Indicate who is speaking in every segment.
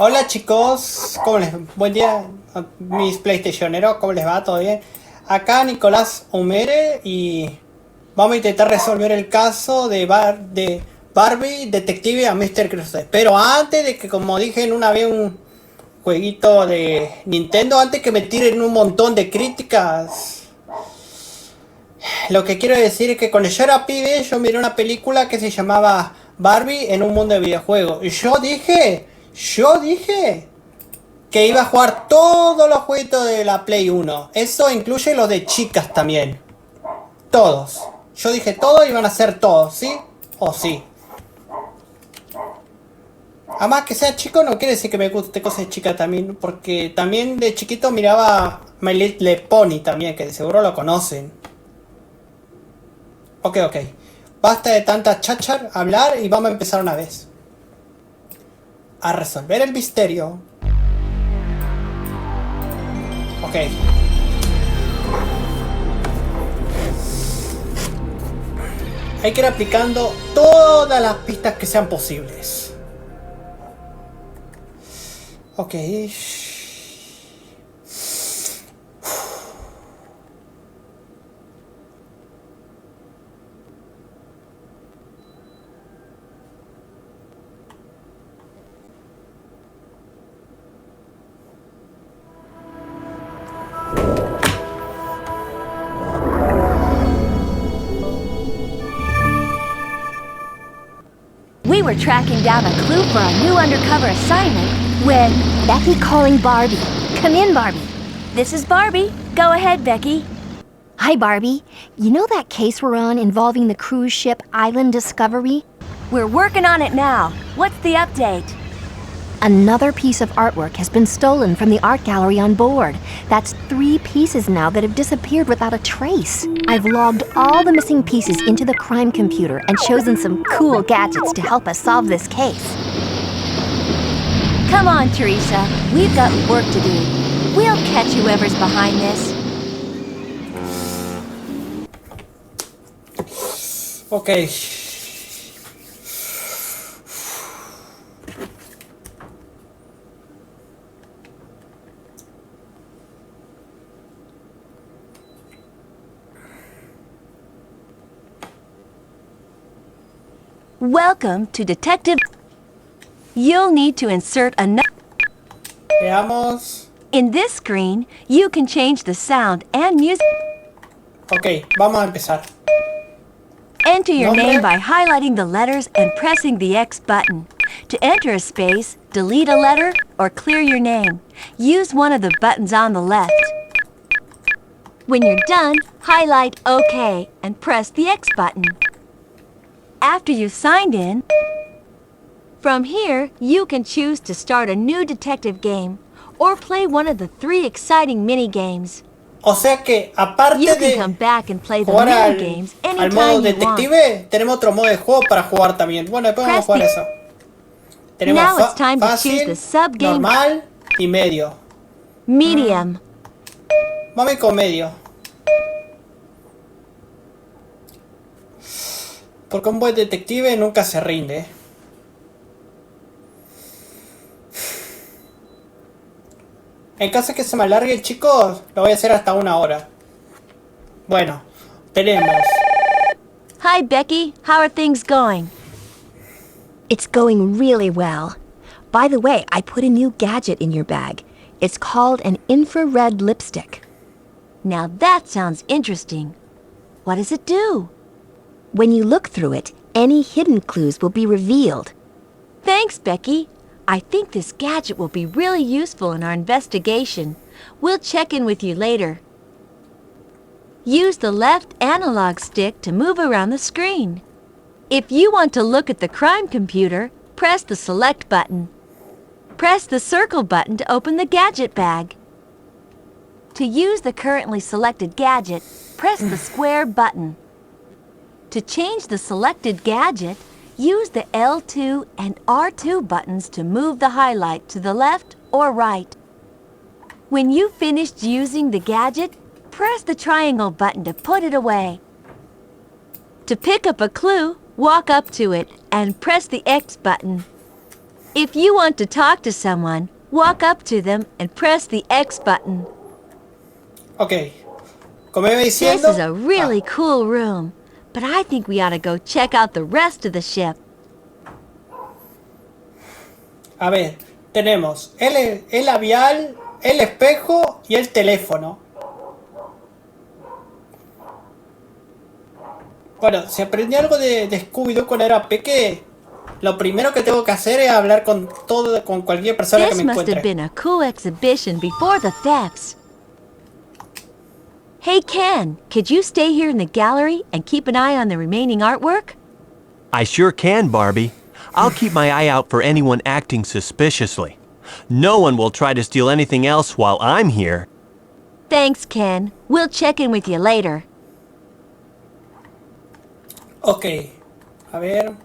Speaker 1: Hola chicos, ¿cómo les va? Buen día, mis PlayStationeros, ¿cómo les va? ¿Todo bien? Acá Nicolás Humere y vamos a intentar resolver el caso de Barbie, Detective a Mr. Krusty. Pero antes de que, como dije en una vez, un jueguito de Nintendo, antes que me tiren un montón de críticas, lo que quiero decir es que cuando yo era pibe, yo miré una película que se llamaba Barbie en un mundo de videojuegos. Y yo dije que iba a jugar todos los juegos de la Play 1. Eso incluye los de chicas también. Todos. Yo dije todos iban a ser todos, ¿sí? O sí. Además que sea chico no quiere decir que me guste cosas de chica también. Porque también de chiquito miraba My Little Pony también, que de seguro lo conocen. Ok. Basta de tanta cháchar, hablar y vamos a empezar una vez. A resolver el misterio. Ok. Hay que ir aplicando todas las pistas que sean posibles. Ok.
Speaker 2: We were tracking down a clue for our new undercover assignment when Becky calling Barbie. Come in, Barbie. This is Barbie. Go ahead, Becky. Hi, Barbie. You know that case we're on involving the cruise ship Island Discovery? We're working on it now. What's the update? Another piece of artwork has been stolen from the art gallery on board. That's 3 pieces now that have disappeared without a trace. I've logged all the missing pieces into the crime computer and chosen some cool gadgets to help us solve this case. Come on, Teresa. We've got work to do. We'll catch whoever's behind this.
Speaker 1: Ok.
Speaker 2: Welcome to Detective. You'll need to insert a
Speaker 1: Veamos.
Speaker 2: In this screen, you can change the sound and music.
Speaker 1: Ok, vamos a empezar.
Speaker 2: Enter your
Speaker 1: Nombre.
Speaker 2: name by highlighting the letters and pressing the X button. To enter a space, delete a letter, or clear your name, use one of the buttons on the left. When you're done, highlight OK and press the X button. After you've signed in, from here, you can choose to start a new detective game or play one of the 3 exciting mini-games.
Speaker 1: O sea que, aparte
Speaker 2: You can
Speaker 1: de
Speaker 2: come back and play the
Speaker 1: jugar
Speaker 2: mini-games
Speaker 1: al modo
Speaker 2: anytime you want.
Speaker 1: detective, tenemos otro modo de juego para jugar también. Bueno, después vamos a jugar eso. Tenemos
Speaker 2: Now it's time to choose
Speaker 1: fácil,
Speaker 2: the sub-game
Speaker 1: normal y medio.
Speaker 2: medium.
Speaker 1: Vamos a ir con medio. Porque un buen detective nunca se rinde. En caso de que se me alargue, chicos, lo voy a hacer hasta 1 hora. Bueno, tenemos.
Speaker 2: Hi, Becky. How are things going?
Speaker 3: It's going really well. By the way, I put a new gadget in your bag. It's called an infrared lipstick.
Speaker 2: Now that sounds interesting. What does it do?
Speaker 3: When you look through it, any hidden clues will be revealed.
Speaker 2: Thanks, Becky. I think this gadget will be really useful in our investigation. We'll check in with you later. Use the left analog stick to move around the screen. If you want to look at the crime computer, press the select button. Press the circle button to open the gadget bag. To use the currently selected gadget, press the square button. To change the selected gadget, use the L2 and R2 buttons to move the highlight to the left or right. When you've finished using the gadget, press the triangle button to put it away. To pick up a clue, walk up to it and press the X button. If you want to talk to someone, walk up to them and press the X button.
Speaker 1: Ok. Como iba
Speaker 2: This
Speaker 1: diciendo...
Speaker 2: is a really cool room, but I think we ought to go check out the rest of the ship.
Speaker 1: A ver, tenemos el labial, el espejo y el teléfono. Bueno, si aprendí algo de Scooby-Doo cuando era peque, lo primero que tengo que hacer es hablar con cualquier persona que
Speaker 2: This
Speaker 1: me
Speaker 2: must have
Speaker 1: encuentre.
Speaker 2: been a cool exhibition before the thefts. Hey Ken, could you stay here in the gallery and keep an eye on the remaining artwork?
Speaker 4: I sure can, Barbie. I'll keep my eye out for anyone acting suspiciously. No one will try to steal anything else while I'm here.
Speaker 2: Thanks, Ken. We'll check in with you later.
Speaker 1: Ok, a ver.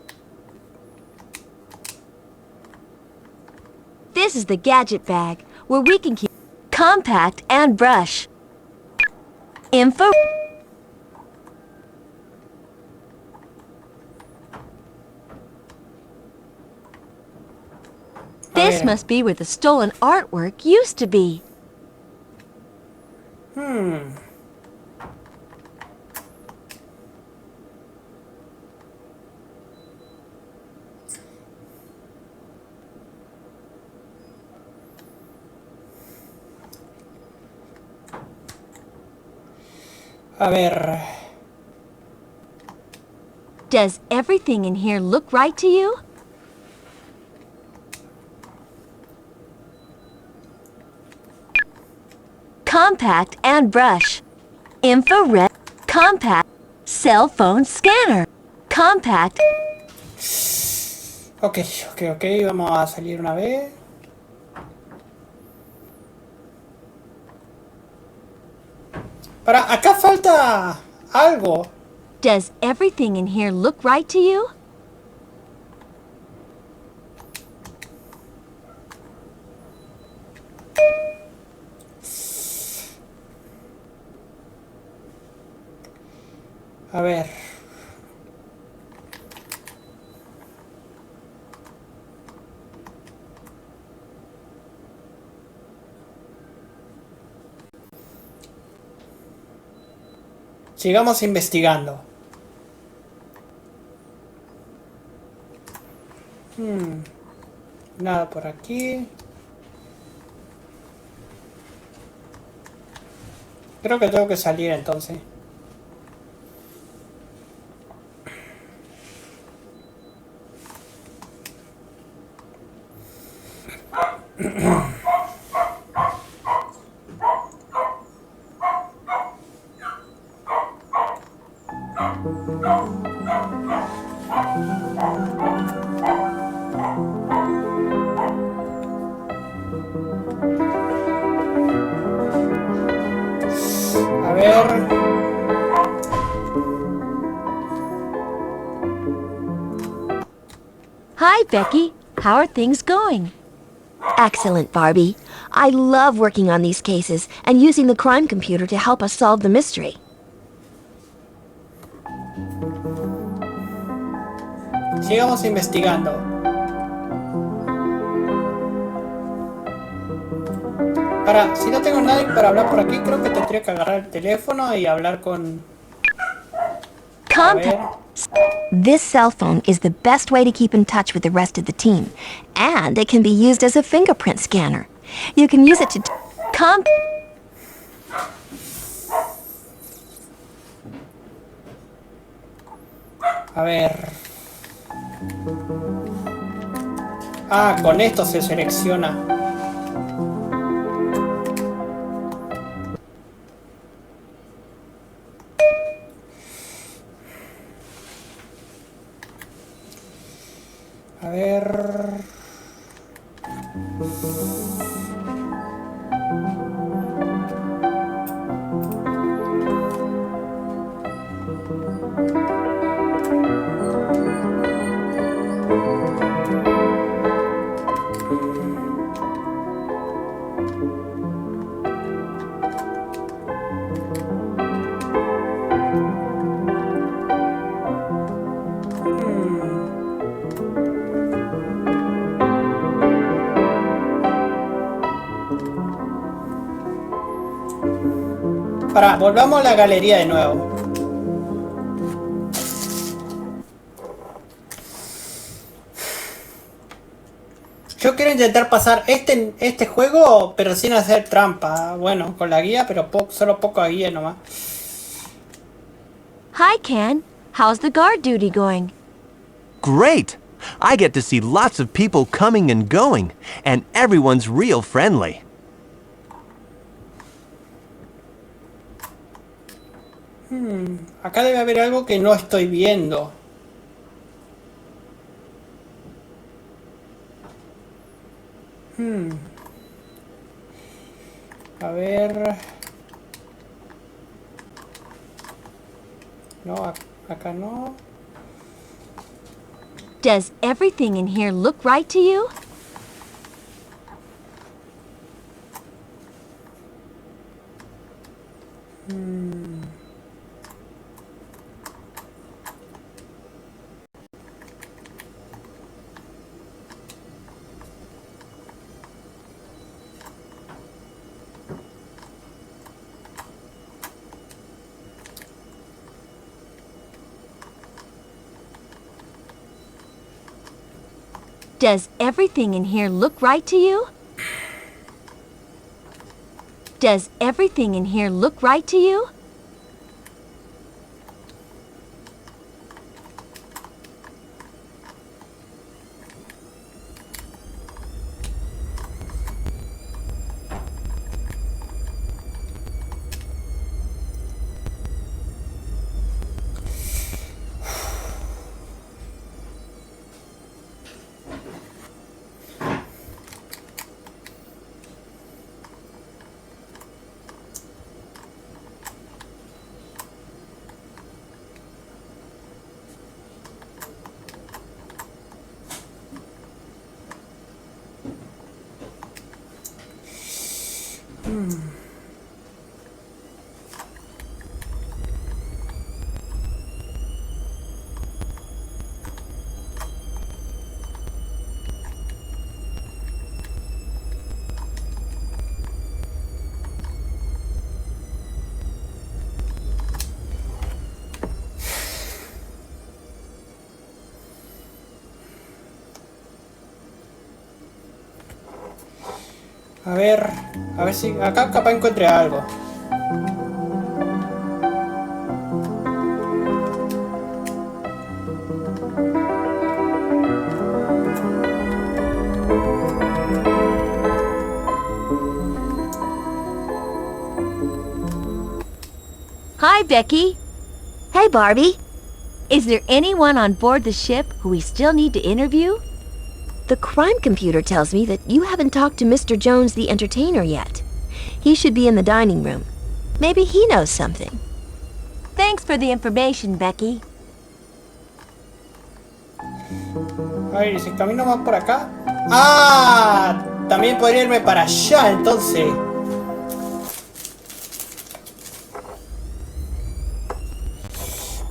Speaker 2: This is the gadget bag, where we can keep compact and brush. Info. This must be where the stolen artwork used to be.
Speaker 1: A ver.
Speaker 2: Does everything in here look right to you? Compact and brush. Infrared. Compact. Cell phone scanner. Compact.
Speaker 1: Ok, vamos a salir una vez. Acá falta algo.
Speaker 2: Does everything in here look right to you?
Speaker 1: A ver. Sigamos investigando. Nada por aquí. Creo que tengo que salir entonces. A ver.
Speaker 2: Hi, Becky. How are things going?
Speaker 3: Excellent, Barbie. I love working on these cases and using the crime computer to help us solve the mystery.
Speaker 1: Sigamos investigando. Si no tengo nadie para hablar por aquí, creo que tendría que agarrar el teléfono y hablar con... A ver.
Speaker 3: This cell phone is the best way to keep in touch with the rest of the team, and it can be used as a fingerprint scanner. You can use it to...
Speaker 1: A ver. Con esto se selecciona. A ver. Pará, volvamos a la galería de nuevo. Yo quiero intentar pasar este juego, pero sin hacer trampa. Bueno, con la guía, pero solo poco guía nomás.
Speaker 2: Hi, Ken. How's the guard duty going?
Speaker 4: Great! I get to see lots of people coming and going, and everyone's real friendly.
Speaker 1: Acá debe haber algo que no estoy viendo. A ver. No, acá no.
Speaker 2: Does everything in here look right to you? Does everything in here look right to you? Does everything in here look right to you?
Speaker 1: A ver si acá capaz encuentre algo.
Speaker 2: Hi, Becky.
Speaker 3: Hey, Barbie.
Speaker 2: Is there anyone on board the ship who we still need to interview?
Speaker 3: The crime computer tells me that you haven't talked to Mr. Jones the entertainer yet. He should be in the dining room. Maybe he knows something.
Speaker 2: Thanks for the information, Becky.
Speaker 1: A ver, si camino más por acá. ¡Ah! También podría irme para allá, entonces.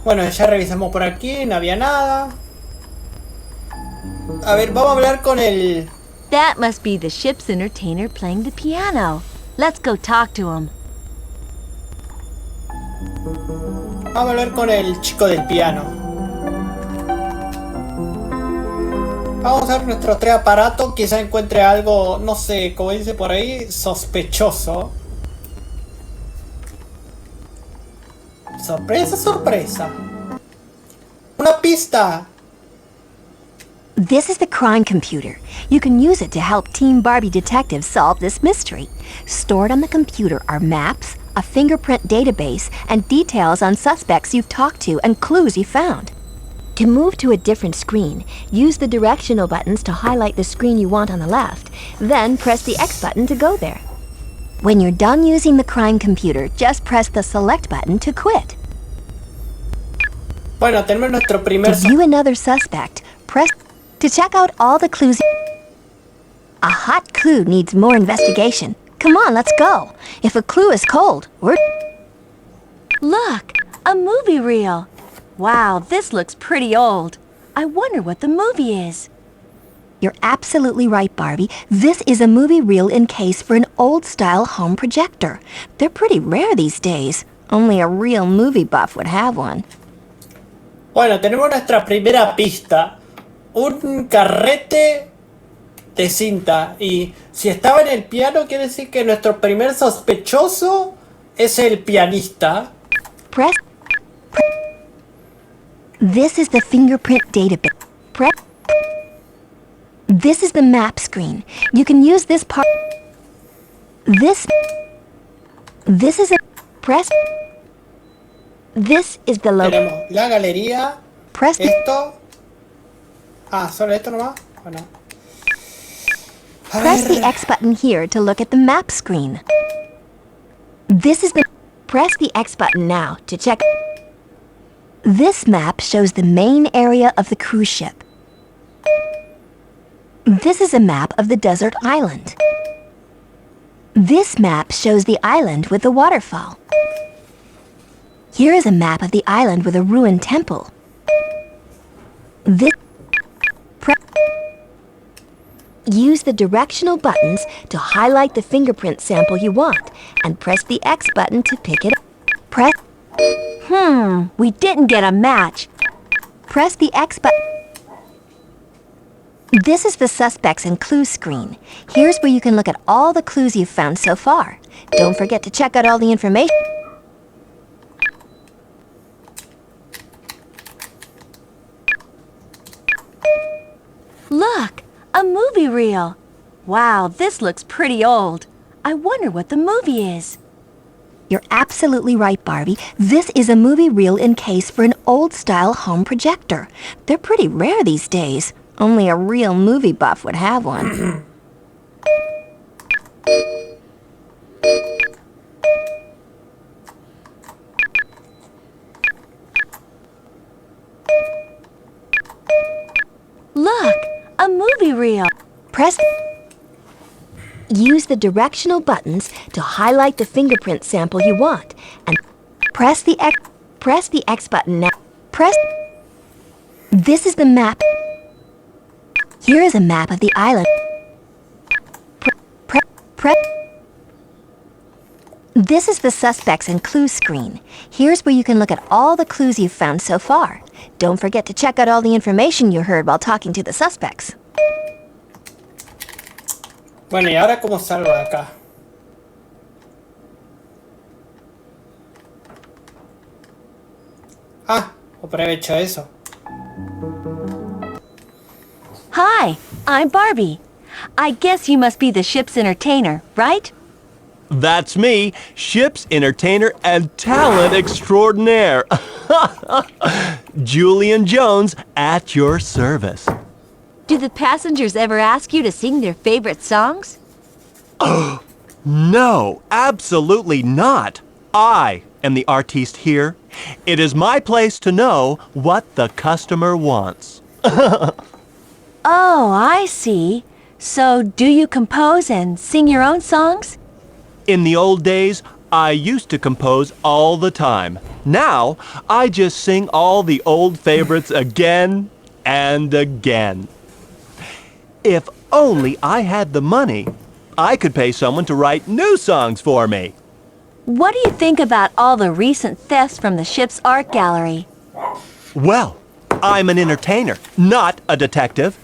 Speaker 1: Bueno, ya revisamos por aquí, no había nada. A ver, vamos a hablar con el...
Speaker 2: That must be the ship's entertainer playing the piano. Let's go talk to him.
Speaker 1: Vamos a hablar con el chico del piano. Vamos a ver nuestros 3 aparatos. Quizá encuentre algo, no sé, como dice por ahí, sospechoso. Sorpresa, sorpresa. Una pista.
Speaker 3: This is the crime computer. You can use it to help Team Barbie detectives solve this mystery. Stored on the computer are maps, a fingerprint database, and details on suspects you've talked to and clues you found. To move to a different screen, use the directional buttons to highlight the screen you want on the left, then press the X button to go there. When you're done using the crime computer, just press the select button to quit.
Speaker 1: Bueno, tenemos nuestro primer...
Speaker 3: To view another suspect, press to check out all the clues. A hot clue needs more investigation. Come on, let's go. If a clue is cold, we're...
Speaker 2: Look, a movie reel. Wow, this looks pretty old. I wonder what the movie is.
Speaker 3: You're absolutely right, Barbie. This is a movie reel in case for an old-style home projector. They're pretty rare these days. Only a real movie buff would have one.
Speaker 1: Bueno, tenemos nuestra primera pista. Un carrete de cinta. Y si estaba en el piano, quiere decir que nuestro primer sospechoso es el pianista.
Speaker 3: Press. This is the fingerprint database. Press. This is the map screen. You can use this part. This is a press. This is the logo.
Speaker 1: Tenemos la galería.
Speaker 3: Press.
Speaker 1: Esto. Ah, ¿solo esto nomás? Bueno.
Speaker 3: Press the X button here to look at the map screen. This is the... Press the X button now to check. This map shows the main area of the cruise ship. This is a map of the desert island. This map shows the island with the waterfall. Here is a map of the island with a ruined temple. This... Use the directional buttons to highlight the fingerprint sample you want, and press the X button to pick it up. Press...
Speaker 2: We didn't get a match.
Speaker 3: Press the X button. This is the suspects and clues screen. Here's where you can look at all the clues you've found so far. Don't forget to check out all the information.
Speaker 2: Look, a movie reel. Wow, this looks pretty old. I wonder what the movie is.
Speaker 3: You're absolutely right, Barbie. This is a movie reel in case for an old-style home projector. They're pretty rare these days. Only a real movie buff would have one.
Speaker 2: Look, a movie reel.
Speaker 3: Press... Use the directional buttons to highlight the fingerprint sample you want, and press the X button now. Press... This is the map. Here is a map of the island. This is the suspects and clues screen. Here's where you can look at all the clues you've found so far. Don't forget to check out all the information you heard while talking to the suspects.
Speaker 1: Bueno, ¿y ahora cómo salgo de acá? Ah, aprovecho eso.
Speaker 2: Hi, I'm Barbie. I guess you must be the ship's entertainer, right?
Speaker 4: That's me, ship's entertainer and talent extraordinaire. Julian Jones at your service.
Speaker 2: Do the passengers ever ask you to sing their favorite songs?
Speaker 4: No, absolutely not. I am the artiste here. It is my place to know what the customer wants.
Speaker 2: Oh, I see. So do you compose and sing your own songs?
Speaker 4: In the old days, I used to compose all the time. Now, I just sing all the old favorites again and again. If only I had the money, I could pay someone to write new songs for me.
Speaker 2: What do you think about all the recent thefts from the ship's art gallery?
Speaker 4: Well, I'm an entertainer, not a detective.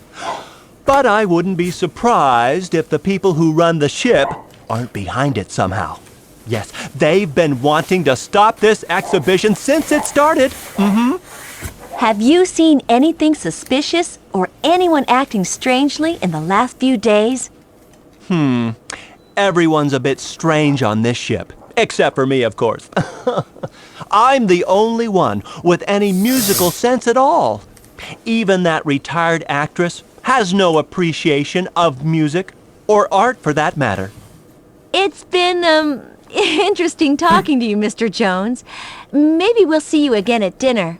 Speaker 4: But I wouldn't be surprised if the people who run the ship aren't behind it somehow. Yes, they've been wanting to stop this exhibition since it started.
Speaker 2: Have you seen anything suspicious or anyone acting strangely in the last few days?
Speaker 4: Everyone's a bit strange on this ship, except for me, of course. I'm the only one with any musical sense at all. Even that retired actress has no appreciation of music, or art for that matter.
Speaker 2: It's been, interesting talking to you, Mr. Jones. Maybe we'll see you again at dinner.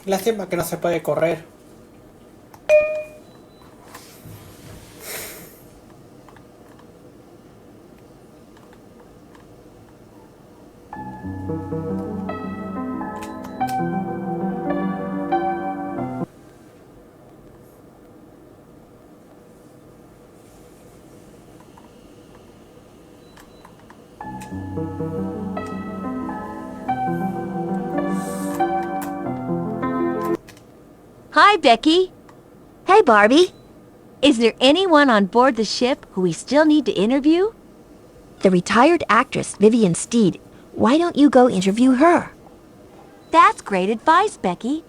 Speaker 1: Lástima que no se puede correr.
Speaker 2: Hi, Becky.
Speaker 3: Hey, Barbie.
Speaker 2: Is there anyone on board the ship who we still need to interview?
Speaker 3: The retired actress Vivian Steed. Why don't you go interview her?
Speaker 2: That's great advice, Becky.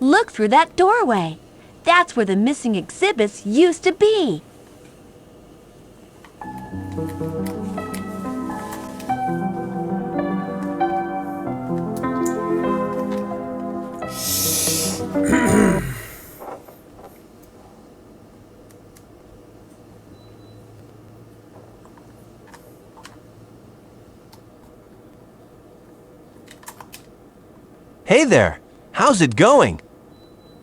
Speaker 2: Look through that doorway. That's where the missing exhibits used to be.
Speaker 4: Hey there. How's it going?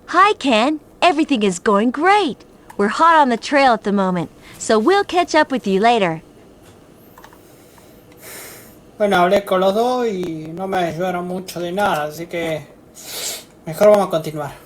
Speaker 2: Hi, Ken. Everything is going great. We're hot on the trail at the moment, so we'll catch up with you later.
Speaker 1: Bueno, hablé con los dos y no me ayudaron mucho de nada, así que mejor vamos a continuar.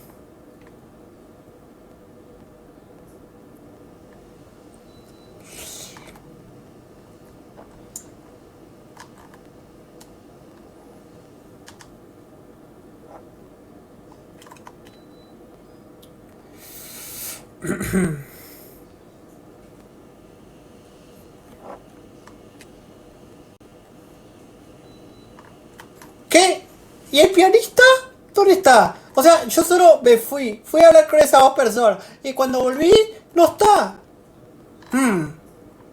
Speaker 1: ¿Qué? ¿Y el pianista? ¿Dónde está? O sea, yo solo me fui a hablar con esas dos personas y cuando volví, no está.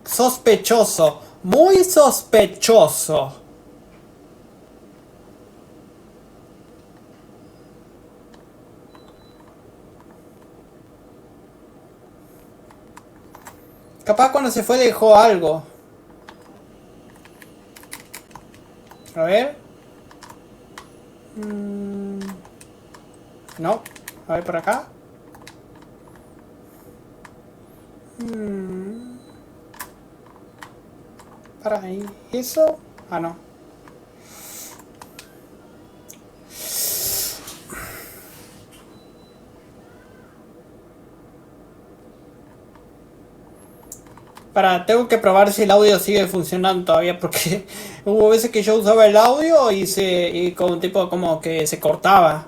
Speaker 1: Sospechoso, muy sospechoso. Capaz cuando se fue dejó algo. A ver. No. A ver por acá. Para ahí. ¿Eso? Ah, no. Tengo que probar si el audio sigue funcionando todavía porque hubo veces que yo usaba el audio y como tipo como que se cortaba.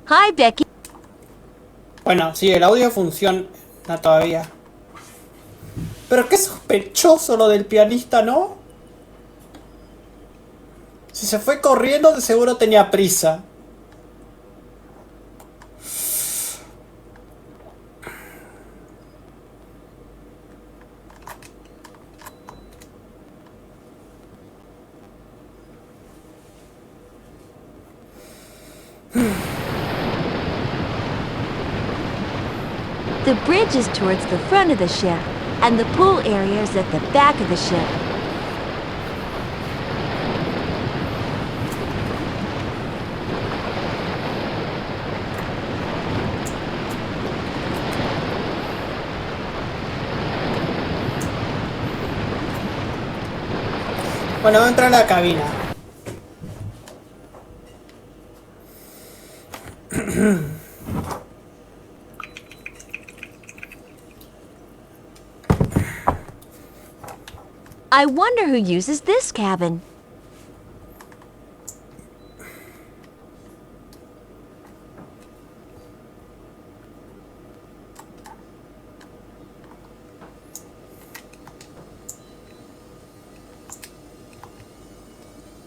Speaker 2: Hi, Becky.
Speaker 1: Bueno, sí, el audio funciona todavía. Pero qué sospechoso lo del pianista, ¿no? Si se fue corriendo, de seguro tenía prisa.
Speaker 2: The bridge is towards the front of the ship, and the pool area is at the back of the ship.
Speaker 1: Bueno, voy a entrar a la cabina.
Speaker 2: I wonder who uses this cabin.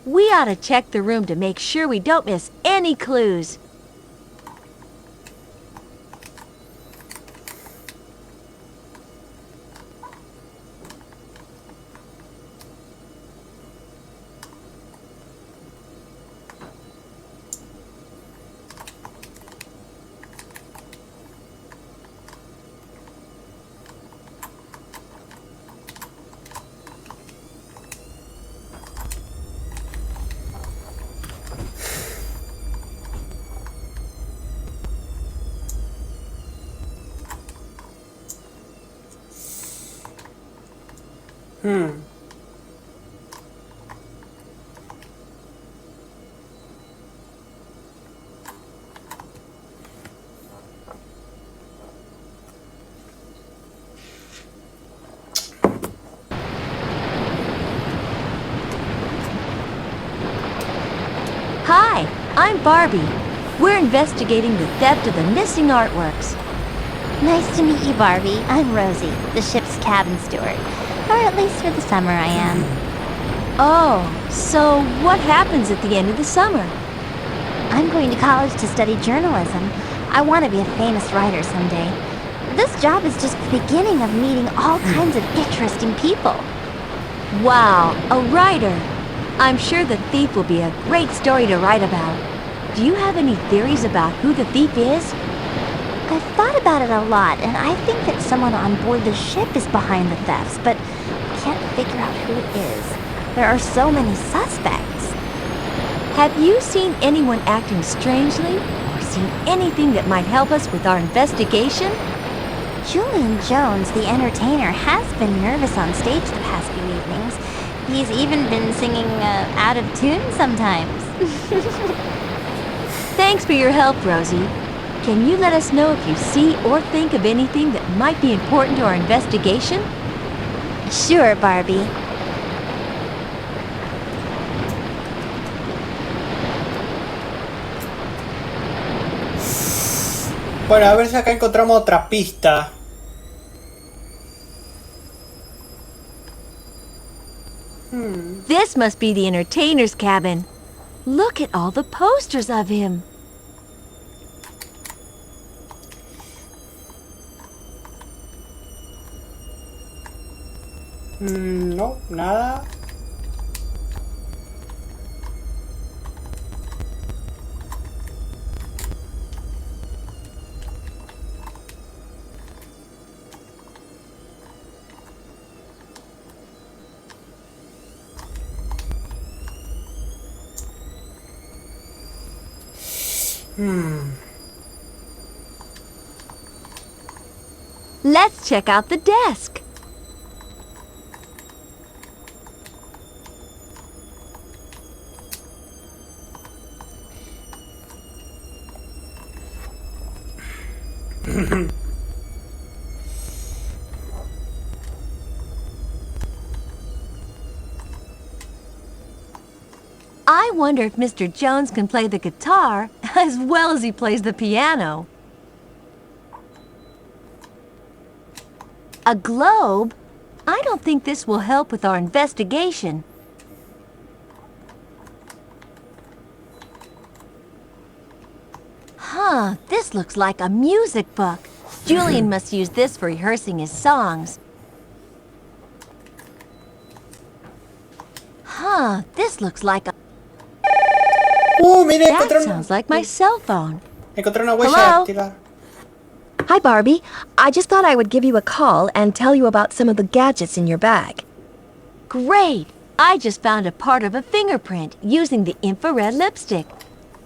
Speaker 2: We ought to check the room to make sure we don't miss any clues. Hi, I'm Barbie. We're investigating the theft of the missing artworks.
Speaker 5: Nice to meet you, Barbie. I'm Rosie, the ship's cabin steward. Or at least for the summer I am.
Speaker 2: Oh, so what happens at the end of the summer?
Speaker 5: I'm going to college to study journalism. I want to be a famous writer someday. This job is just the beginning of meeting all kinds of interesting people.
Speaker 2: Wow, a writer. I'm sure the thief will be a great story to write about. Do you have any theories about who the thief is?
Speaker 5: I've thought about it a lot, and I think that someone on board the ship is behind the thefts, but I can't figure out who it is. There are so many suspects.
Speaker 2: Have you seen anyone acting strangely, or seen anything that might help us with our investigation?
Speaker 5: Julian Jones, the entertainer, has been nervous on stage the past few evenings. He's even been singing out of tune sometimes.
Speaker 2: Thanks for your help, Rosie. Can you let us know if you see or think of anything that might be important to our investigation?
Speaker 5: Sure, Barbie.
Speaker 1: Bueno, a ver si acá encontramos otra pista.
Speaker 2: This must be the entertainer's cabin. Look at all the posters of him.
Speaker 1: No, nada.
Speaker 2: Let's check out the desk. I wonder if Mr. Jones can play the guitar as well as he plays the piano. A globe? I don't think this will help with our investigation. Huh, this looks like a music book. Julian must use this for rehearsing his songs. Huh, this looks like a...
Speaker 1: Mira,
Speaker 2: That
Speaker 1: encontré
Speaker 2: sounds like my cell phone.
Speaker 1: encontré una huella
Speaker 2: Hello?
Speaker 1: dactilar.
Speaker 3: Hi, Barbie. I just thought I would give you a call and tell you about some of the gadgets in your bag.
Speaker 2: Great! I just found a part of a fingerprint using the infrared lipstick.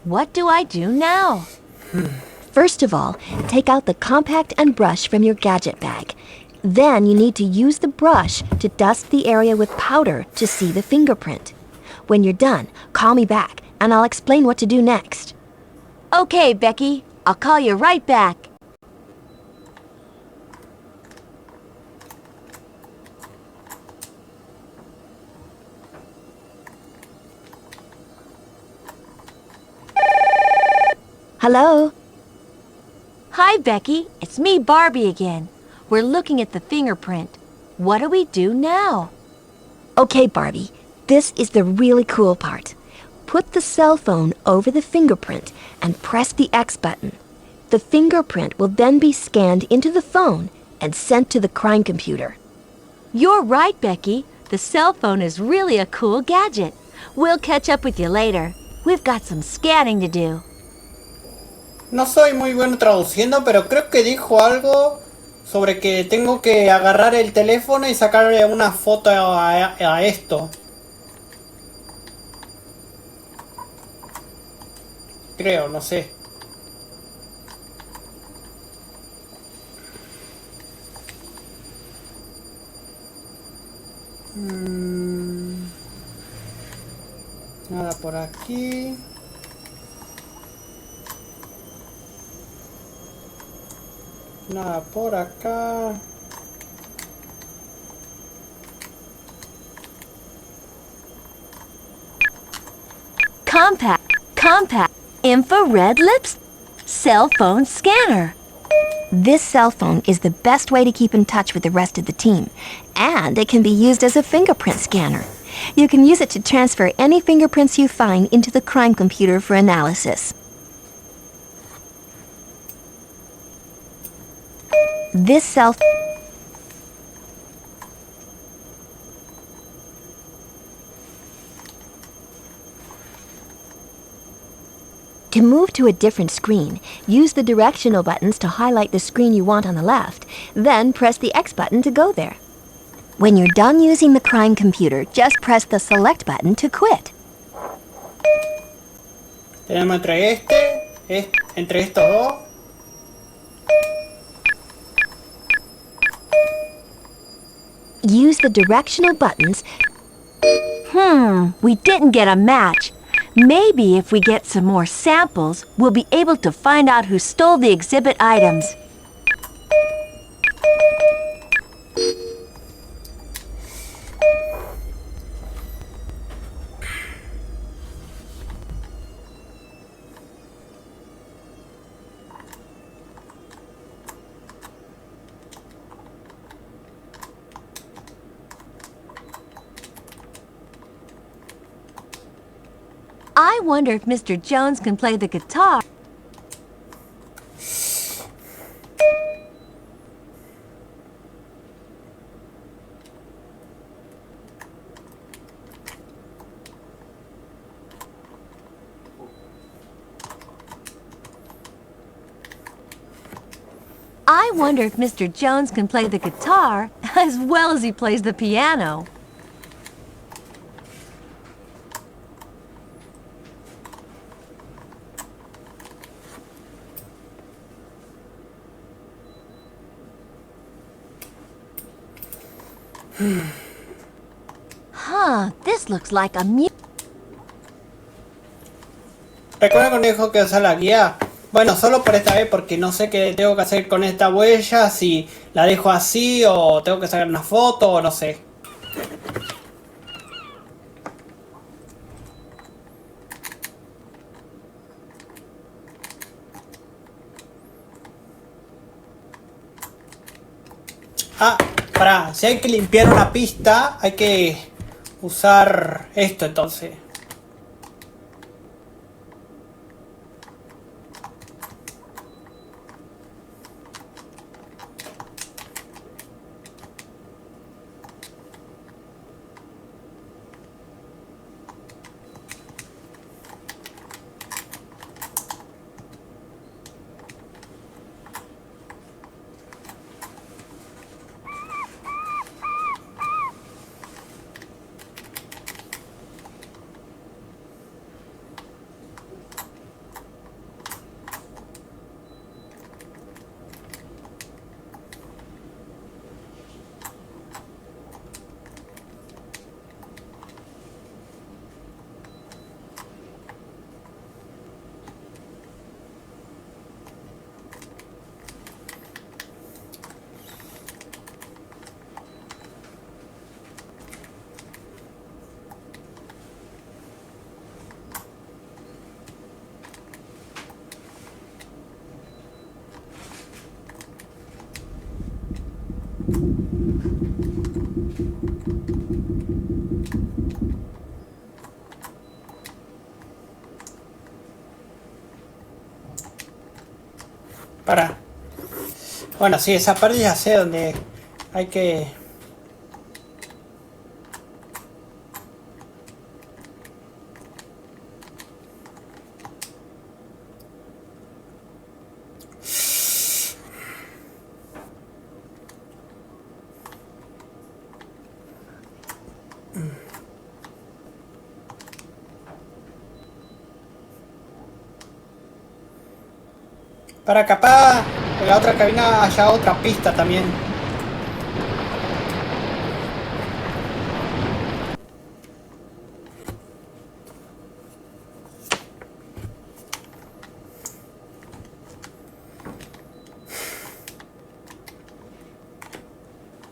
Speaker 2: What do I do now?
Speaker 3: First of all, take out the compact and brush from your gadget bag. Then you need to use the brush to dust the area with powder to see the fingerprint. When you're done, call me back and I'll explain what to do next.
Speaker 2: Okay, Becky. I'll call you right back.
Speaker 3: Hello?
Speaker 2: Hi, Becky. It's me, Barbie, again. We're looking at the fingerprint. What do we do now?
Speaker 3: Okay, Barbie. This is the really cool part. Put the cell phone over the fingerprint and press the X button. The fingerprint will then be scanned into the phone and sent to the crime computer.
Speaker 2: You're right, Becky. The cell phone is really a cool gadget. We'll catch up with you later. We've got some scanning to do.
Speaker 1: No soy muy bueno traduciendo, pero creo que dijo algo sobre que tengo que agarrar el teléfono y sacarle una foto a esto. Creo, no sé. Nada por aquí. Nada por acá.
Speaker 2: Compact infrared lips cell phone scanner.
Speaker 3: This cell phone is the best way to keep in touch with the rest of the team, and it can be used as a fingerprint scanner. You can use it to transfer any fingerprints you find into the crime computer for analysis. This cell To move to a different screen, use the directional buttons to highlight the screen you want on the left, then press the X button to go there. When you're done using the crime computer, just press the select button to quit.
Speaker 1: Tenemos entre estos dos.
Speaker 3: Use the directional buttons.
Speaker 2: We didn't get a match. Maybe if we get some more samples, we'll be able to find out who stole the exhibit items. I wonder if Mr. Jones can play the guitar. I wonder if Mr. Jones can play the guitar as well as he plays the piano. This looks like a
Speaker 1: Recuerda cuando dijo que usar la guía. Bueno, solo por esta vez porque no sé qué tengo que hacer con esta huella, si la dejo así o tengo que sacar una foto o no sé. Si hay que limpiar una pista, hay que usar esto entonces. Para. Bueno, sí, esa parte ya sé donde hay que... Para capaz en la otra cabina haya otra pista también.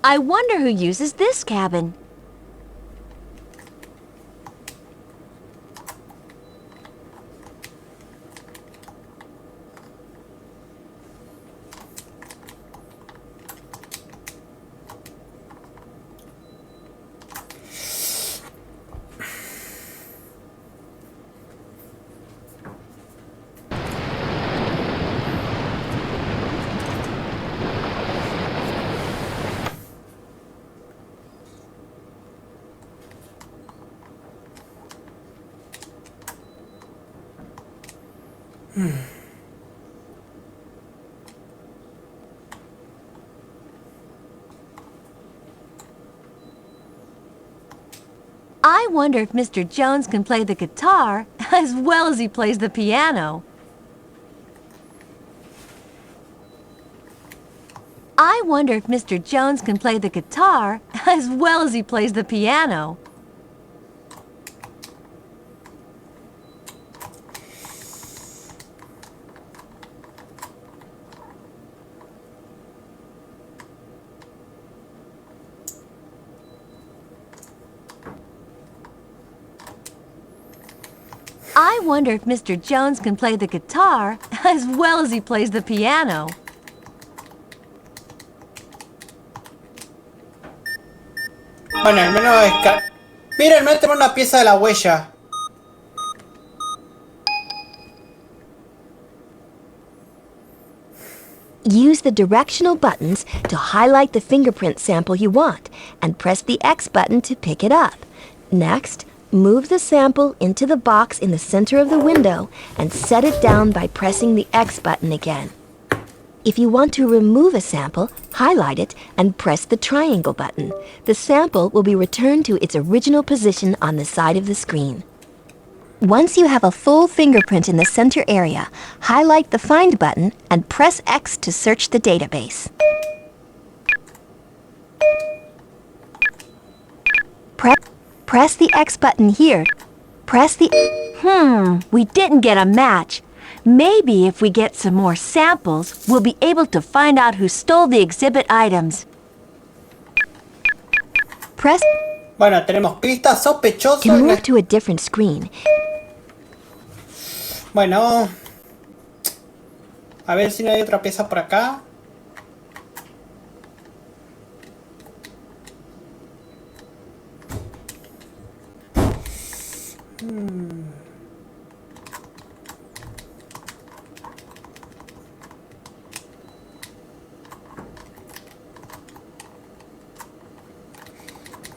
Speaker 2: I wonder who uses this cabin. I wonder if Mr. Jones can play the guitar as well as he plays the piano. I wonder if Mr. Jones can play the guitar as well as he plays the piano. I wonder if Mr. Jones can play the guitar as well as he plays the piano.
Speaker 1: Bueno, al menos Mira, al menos tenemos una pieza de la huella.
Speaker 3: Use the directional buttons to highlight the fingerprint sample you want and press the X button to pick it up. Next, move the sample into the box in the center of the window and set it down by pressing the X button again. If you want to remove a sample, highlight it and press the triangle button. The sample will be returned to its original position on the side of the screen. Once you have a full fingerprint in the center area, highlight the Find button and press X to search the database. Press the X button here.
Speaker 2: We didn't get a match. Maybe if we get some more samples, we'll be able to find out who stole the exhibit items.
Speaker 1: Bueno, tenemos pistas sospechosas.
Speaker 3: To move to a different screen.
Speaker 1: Bueno, a ver si no hay otra pieza por acá.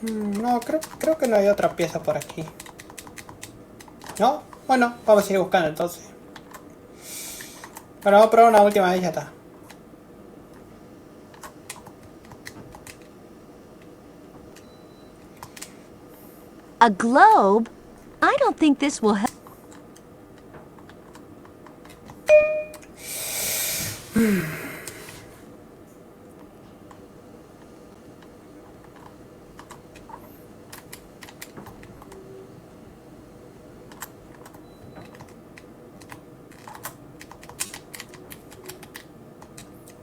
Speaker 1: No, creo que no hay otra pieza por aquí. ¿No? Bueno, vamos a seguir buscando entonces. Bueno, vamos a probar una última vez y ya está.
Speaker 2: A globe? I don't think this will help.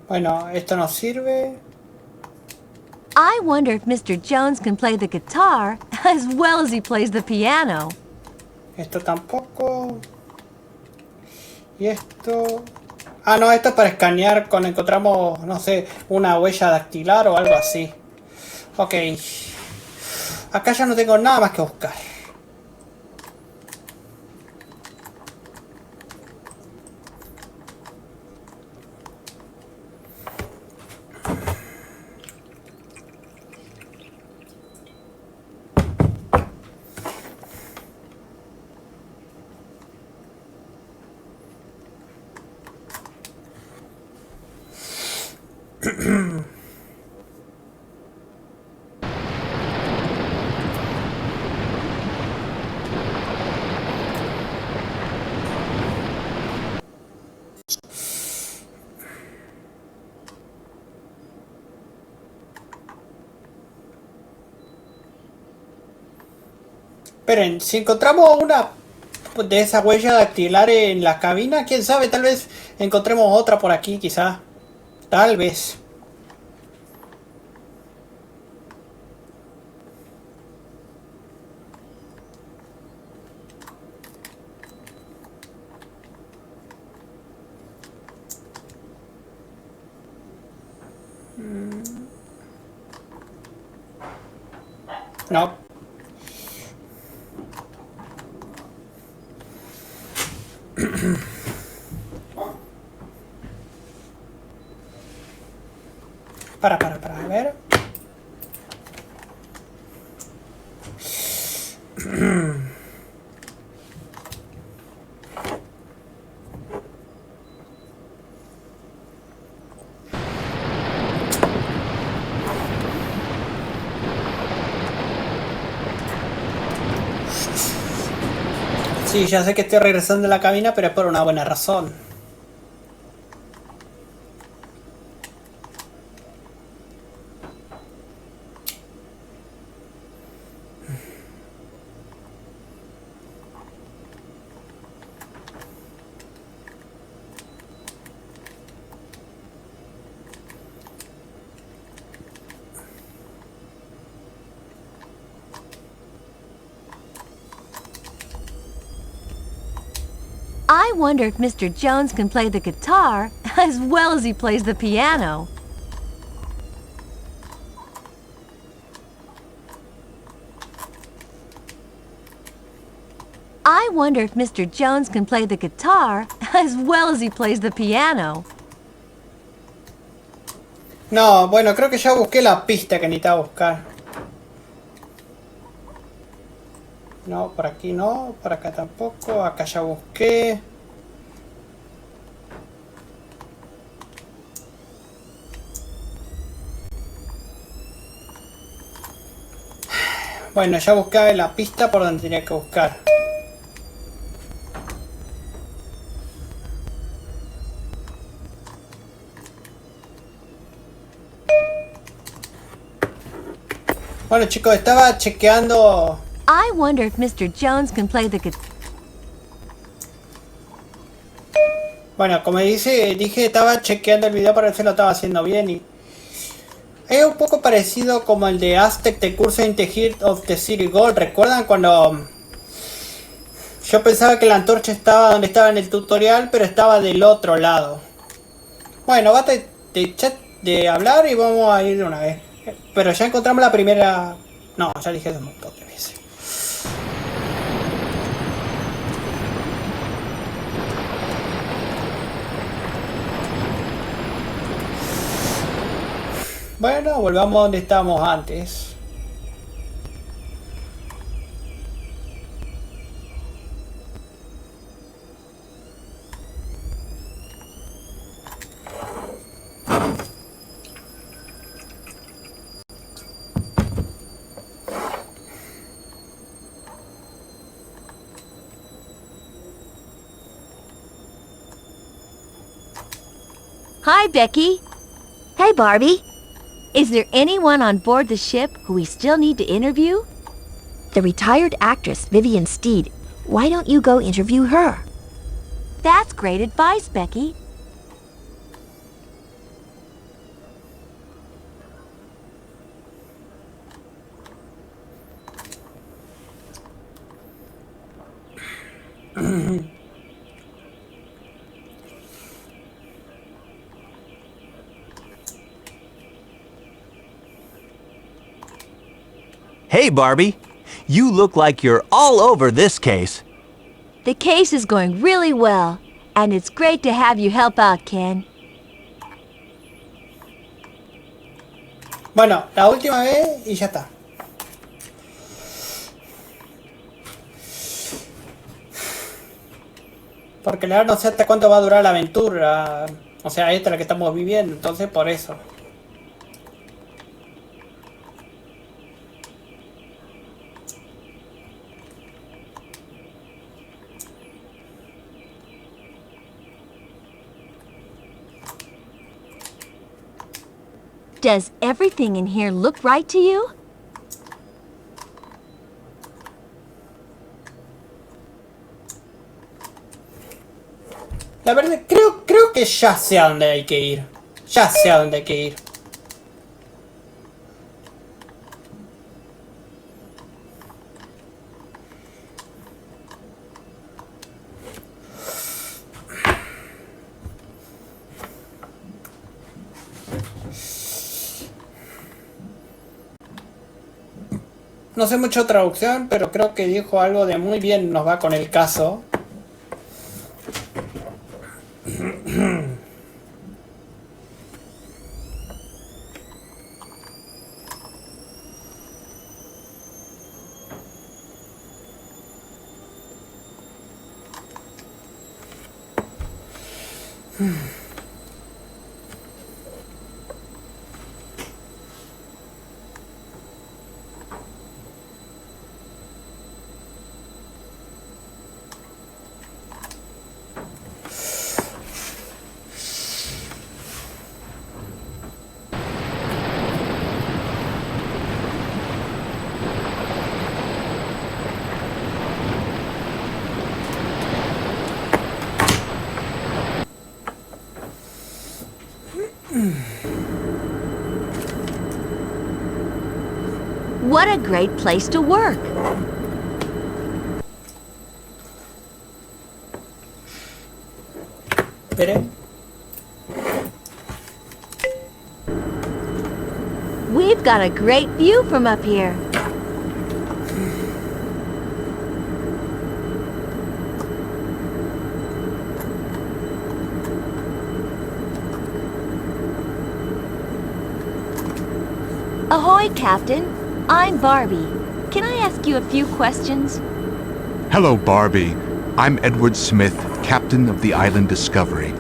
Speaker 1: Bueno, esto nos sirve.
Speaker 2: I wonder if Mr. Jones can play the guitar as well as he plays the piano.
Speaker 1: Esto tampoco. Y esto... Ah, no, esto es para escanear cuando encontramos, no sé, una huella dactilar o algo así. Ok. Acá ya no tengo nada más que buscar. Esperen, si encontramos una de esas huellas dactilares en la cabina, quién sabe, tal vez encontremos otra por aquí, quizá. Tal vez. No. Para, a ver. Sí, ya sé que estoy regresando a la cabina, pero es por una buena razón.
Speaker 2: I wonder if Mr. Jones can play the guitar as well as he plays the piano. I wonder if Mr. Jones can play the guitar as well as he plays the piano.
Speaker 1: No, bueno, creo que ya busqué la pista que necesitaba buscar. No, por aquí no, por acá tampoco, acá ya busqué. Bueno, ya busqué la pista por donde tenía que buscar. Bueno chicos, estaba chequeando.
Speaker 2: I wonder if Mr. Jones can play the guitar.
Speaker 1: Bueno, como dije, estaba chequeando el video para ver si lo estaba haciendo bien y es un poco parecido como el de Aztec de Curse in the Heart of the City Gold. ¿Recuerdan cuando yo pensaba que la antorcha estaba donde estaba en el tutorial, pero estaba del otro lado? Bueno, basta de hablar y vamos a ir de una vez. Pero ya encontramos la primera. No, ya dije eso un montón de veces. Bueno, volvamos donde estábamos antes.
Speaker 2: Hi, Becky.
Speaker 3: Hey, Barbie.
Speaker 2: Is there anyone on board the ship who we still need to interview?
Speaker 3: The retired actress, Vivian Steed. Why don't you go interview her?
Speaker 2: That's great advice, Becky.
Speaker 4: Hey, Barbie. You look like you're all over this case.
Speaker 2: The case is going really well, and it's great to have you help out, Ken.
Speaker 1: Bueno, la última vez y ya está. Porque la verdad no sé hasta cuánto va a durar la aventura. O sea, esta es la que estamos viviendo, entonces por eso.
Speaker 2: Does everything in here look right to you?
Speaker 1: La verdad, creo que ya sé a dónde hay que ir. Ya sé a dónde hay que ir. No sé mucho traducción, pero creo que dijo algo de muy bien nos va con el caso.
Speaker 2: What a great place to work.
Speaker 1: Espere.
Speaker 2: We've got a great view from up here. Ahoy, Captain. I'm Barbie. Can I ask you a few questions?
Speaker 6: Hello, Barbie. I'm Edward Smith, captain of the Island Discovery.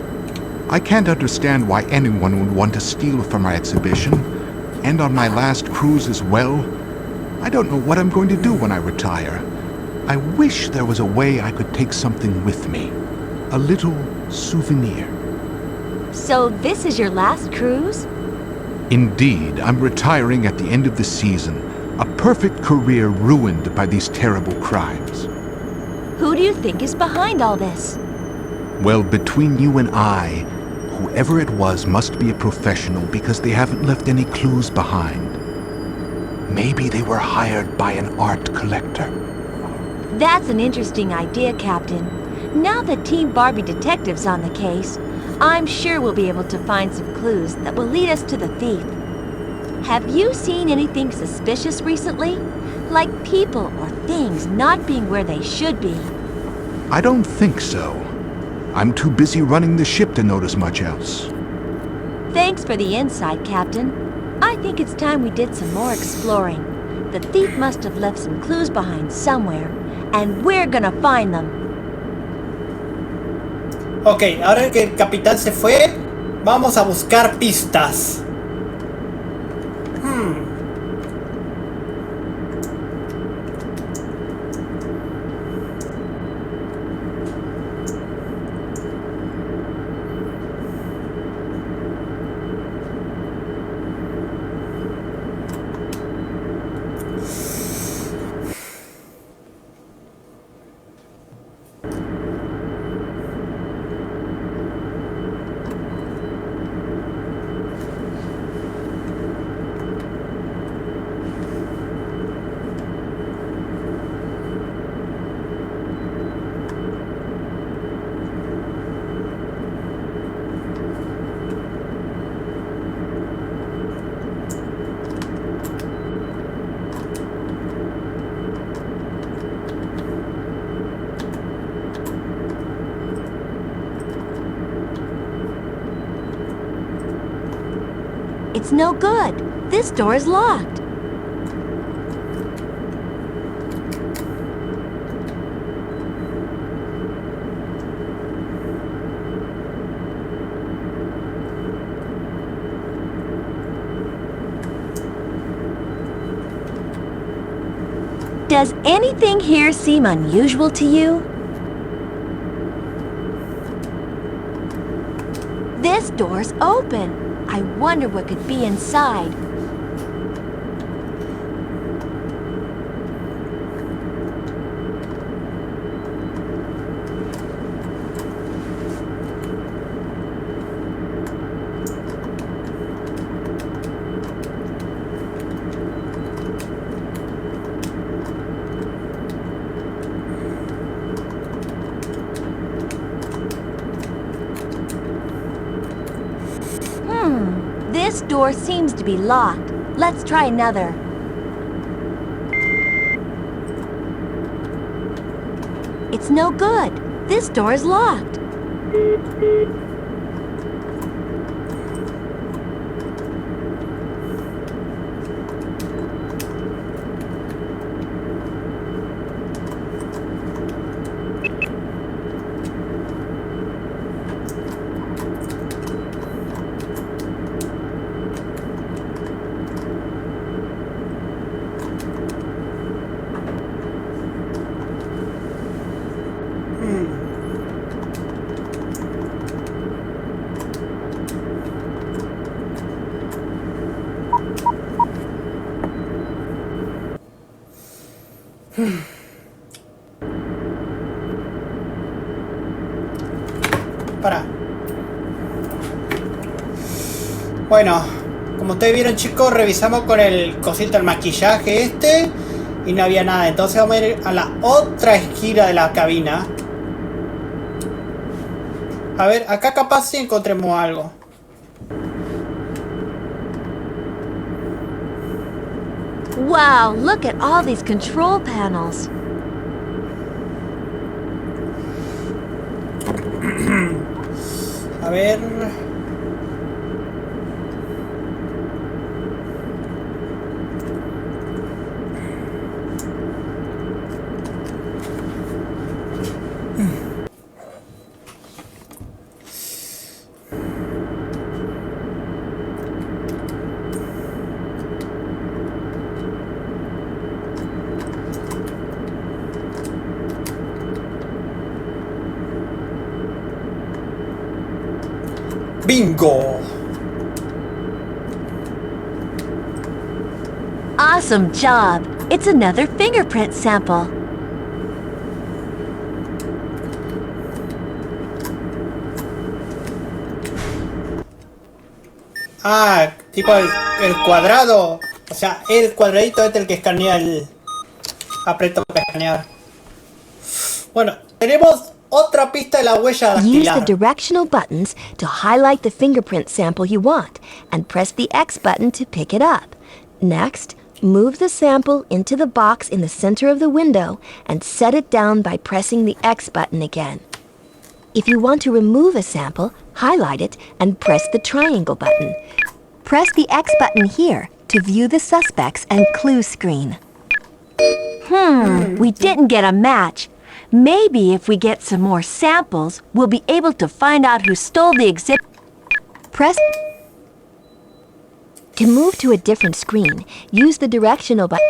Speaker 6: I can't understand why anyone would want to steal from our exhibition, and on my last cruise as well. I don't know what I'm going to do when I retire. I wish there was a way I could take something with me. A little souvenir.
Speaker 2: So this is your last cruise?
Speaker 6: Indeed, I'm retiring at the end of the season. A perfect career ruined by these terrible crimes.
Speaker 2: Who do you think is behind all this?
Speaker 6: Well, between you and I, whoever it was must be a professional because they haven't left any clues behind. Maybe they were hired by an art collector.
Speaker 2: That's an interesting idea, Captain. Now that Team Barbie Detective's on the case, I'm sure we'll be able to find some clues that will lead us to the thief. Have you seen anything suspicious recently? Like people or things not being where they should be?
Speaker 6: I don't think so. I'm too busy running the ship to notice much else.
Speaker 2: Thanks for the insight, Captain. I think it's time we did some more exploring. The thief must have left some clues behind somewhere, and we're gonna find them.
Speaker 1: Ok, ahora que el capitán se fue, vamos a buscar pistas.
Speaker 2: It's no good. This door is locked. Does anything here seem unusual to you? This door's open. I wonder what could be inside. This door seems to be locked. Let's try another. It's no good. This door is locked.
Speaker 1: Para. Bueno, como ustedes vieron, chicos, revisamos con el cosito del maquillaje este y no había nada. Entonces vamos a ir a la otra esquina de la cabina. A ver, acá capaz si encontremos algo.
Speaker 2: Wow, look at all these control panels.
Speaker 1: A ver. Bingo.
Speaker 2: Awesome job. It's another fingerprint sample.
Speaker 1: Ah, tipo el cuadrado. O sea, el cuadradito este el que escanea el... Aprieto para escanear. Bueno, tenemos otra pista de la huella
Speaker 3: Use the
Speaker 1: dactilar.
Speaker 3: directional buttons to highlight the fingerprint sample you want and press the X button to pick it up. Next, move the sample into the box in the center of the window and set it down by pressing the X button again. If you want to remove a sample, highlight it and press the triangle button. Press the X button here to view the suspects and clue screen.
Speaker 2: We didn't get a match. Maybe if we get some more samples, we'll be able to find out who stole the exhibit.
Speaker 3: Press... To move to a different screen, use the directional button.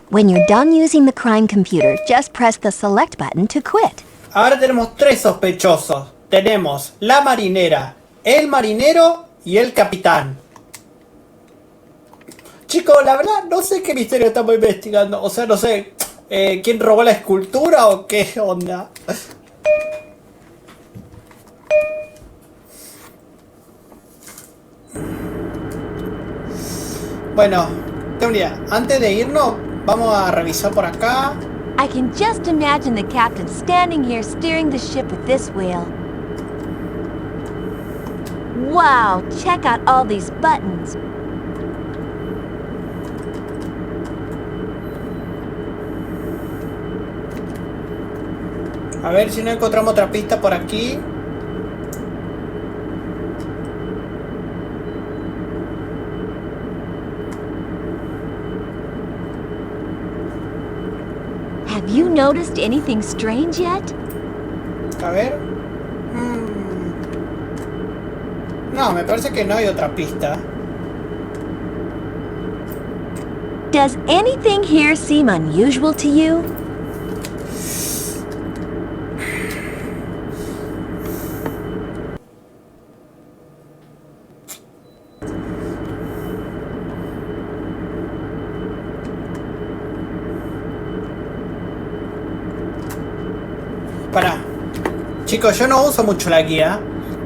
Speaker 3: When you're done using the crime computer, just press the select button to quit.
Speaker 1: Ahora tenemos tres sospechosos. Tenemos la marinera, el marinero y el capitán. Chicos, la verdad no sé qué misterio estamos investigando. O sea, no sé quién robó la escultura o qué onda. Bueno, tengo una idea. Antes de irnos, vamos a revisar por acá.
Speaker 2: I can just imagine the captain standing here steering the ship with this wheel. Wow, check out all these buttons.
Speaker 1: A ver si no encontramos otra pista por aquí.
Speaker 2: Have you noticed anything strange yet?
Speaker 1: A ver. No, me parece que no hay otra pista.
Speaker 2: Does anything here seem unusual to you?
Speaker 1: Pará. Chicos, yo no uso mucho la guía.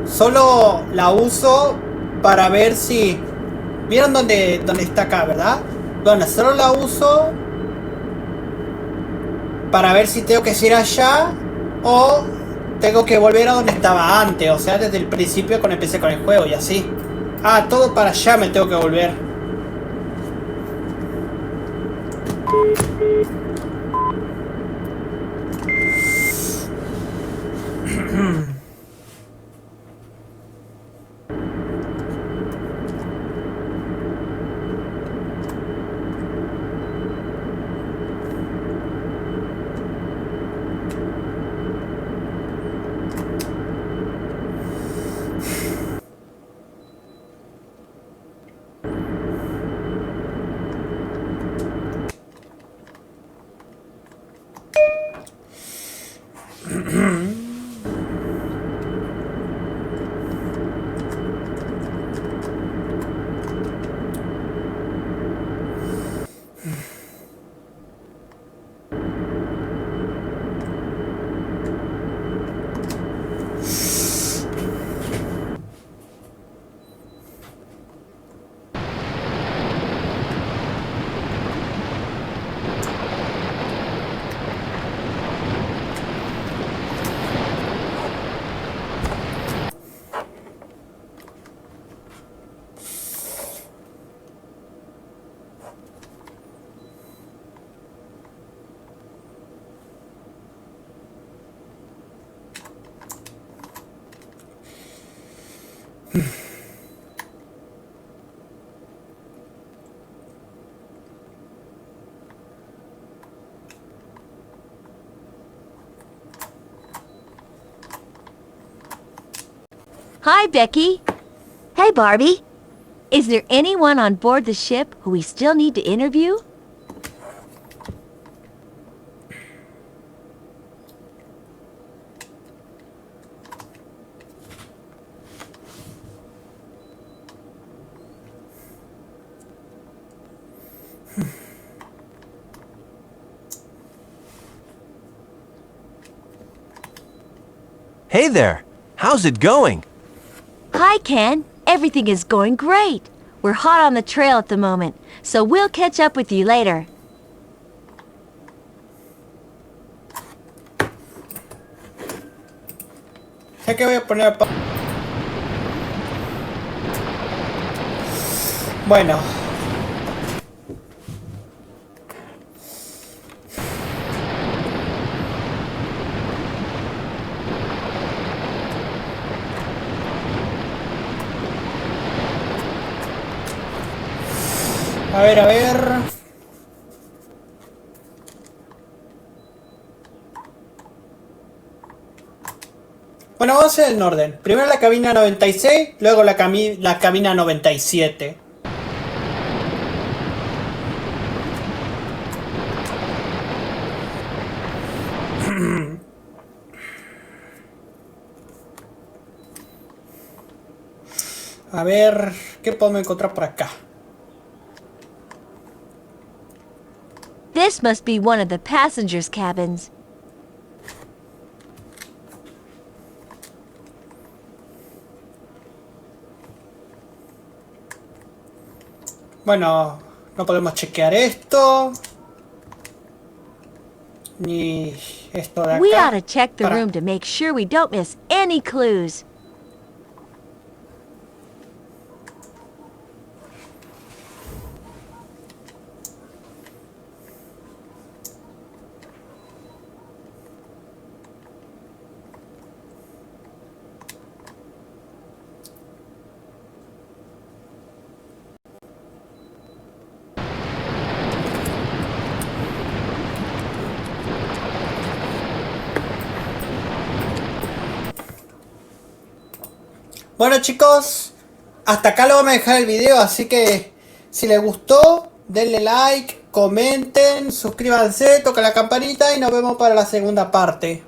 Speaker 1: Solo la uso para ver si... ¿Vieron dónde está acá, verdad? Bueno, solo la uso para ver si tengo que ir allá o tengo que volver a donde estaba antes. O sea, desde el principio cuando empecé con el juego y así. Ah, todo para allá me tengo que volver.
Speaker 2: Hi, Becky.
Speaker 3: Hey, Barbie.
Speaker 2: Is there anyone on board the ship who we still need to interview?
Speaker 4: Hey there. How's it going?
Speaker 2: Hi, Ken. Everything is going great. We're hot on the trail at the moment, so we'll catch up with you later.
Speaker 1: Ya que voy a poner... Bueno. A ver, a ver. Bueno, vamos a hacer en orden. Primero la cabina 96, luego la cabina 97. A ver, ¿qué podemos encontrar por acá?
Speaker 2: This must be one of the passengers' cabins.
Speaker 1: Bueno, no podemos chequear esto. Ni esto de acá.
Speaker 2: We ought to check the
Speaker 1: Para-
Speaker 2: room to make sure we don't miss any clues.
Speaker 1: Bueno, chicos, hasta acá lo vamos a dejar el video, así que si les gustó, denle like, comenten, suscríbanse, toquen la campanita y nos vemos para la segunda parte.